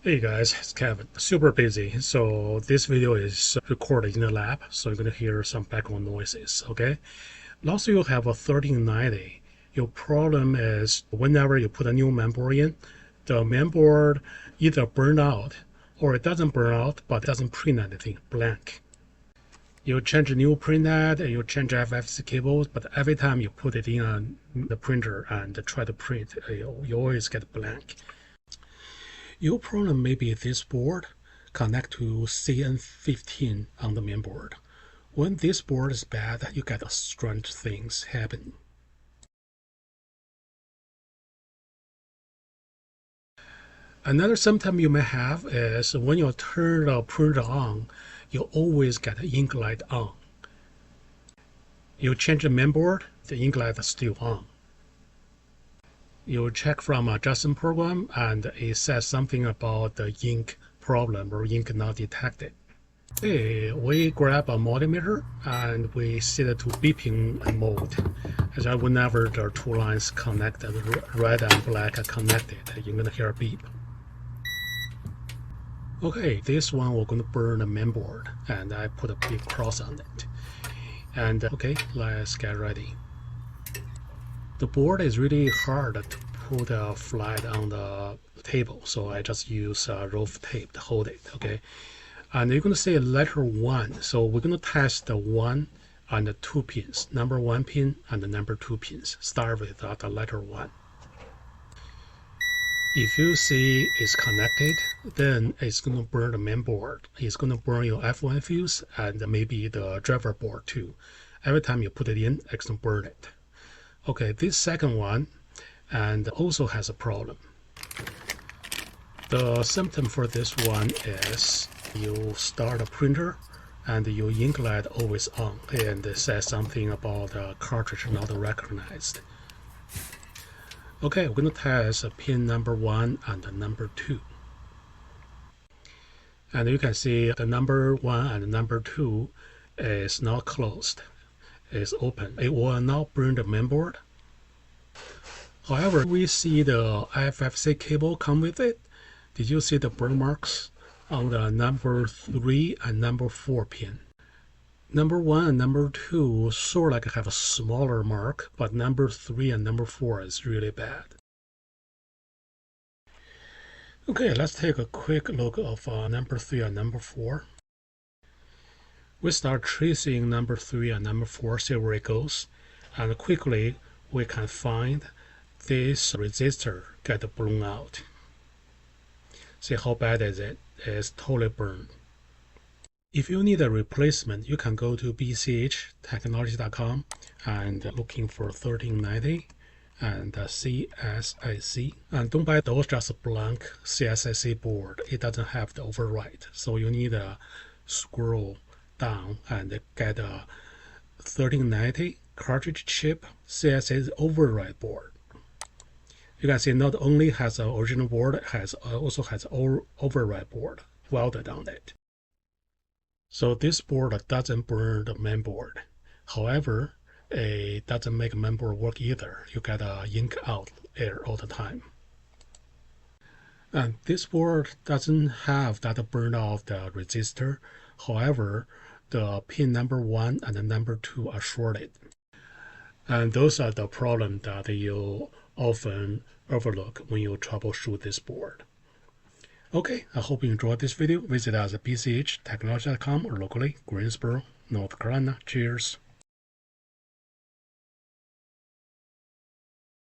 Hey guys, it's Kevin. Super busy, so this video is recorded in the lab, so you're gonna hear some background noises, okay? Once you have a 1390, your problem is whenever you put a new mainboard in, the mainboard either burn out or it doesn't burn out, but it doesn't print anything, blank. You change a new printhead and you change FFC cables, but every time you put it in the printer and try to print, you always get blank. Your problem may be this board connect to CN15 on the mainboard. When this board is bad, you get strange things happen. Another symptom you may have is when you turn the printer on, you always get ink light on. You change the mainboard, the ink light is still on. You check from adjustment program and it says something about the ink problem or ink not detected. Okay, we grab a multimeter and we set it to beeping mode. As whenever the two lines connected, red and black are connected, you're gonna hear a beep. Okay, this one we're gonna burn the mainboard and I put a big cross on it. And okay, let's get ready. The board is really hard to put flat on the table, so I just use roll of tape to hold it, okay? And you're going to say letter 1, so we're going to test the 1 and the 2 pins, number 1 pin and the number 2 pins. Start with the letter 1. If you see it's connected, then it's going to burn the mainboard. It's going to burn your F1 fuse and maybe the driver board too. Every time you put it in, it's going to burn it. Okay, this second one and also has a problem. The symptom for this one is you start a printer and your ink light always on and it says something about the cartridge not recognized. Okay, we're going to test pin number 1 and number 2. And you can see the number 1 and number 2 is not closed. It's open. It will not burn the mainboard. However, we see the FFC cable come with it. Did you see the burn marks on the number 3 and number 4 pin? Number 1 and number 2 sort of like have a smaller mark, but number 3 and number 4 is really bad. Okay, let's take a quick look of number 3 and number 4. We start tracing number 3 and number 4, see where it goes, and quickly we can find this resistor get blown out. See how bad is it? It's totally burned. If you need a replacement, you can go to BCH Technologies.com and looking for 1390 and CSIC. And don't buy those just blank CSIC board. It doesn't have the overwrite. So you need to scroll down and get a 1390 cartridge chip CSIC overwrite board. You can see not only has the original board, it also has overwrite board welded on it. So this board doesn't burn the mainboard. However, it doesn't make mainboard work either. You get a ink out air all the time. And this board doesn't have that burn of the resistor. However, the pin number 1 and the number 2 are shorted. And those are the problems that you often overlook when you troubleshoot this board. Okay, I hope you enjoyed this video. Visit us at bchtechnology.com or locally, Greensboro, North Carolina. Cheers.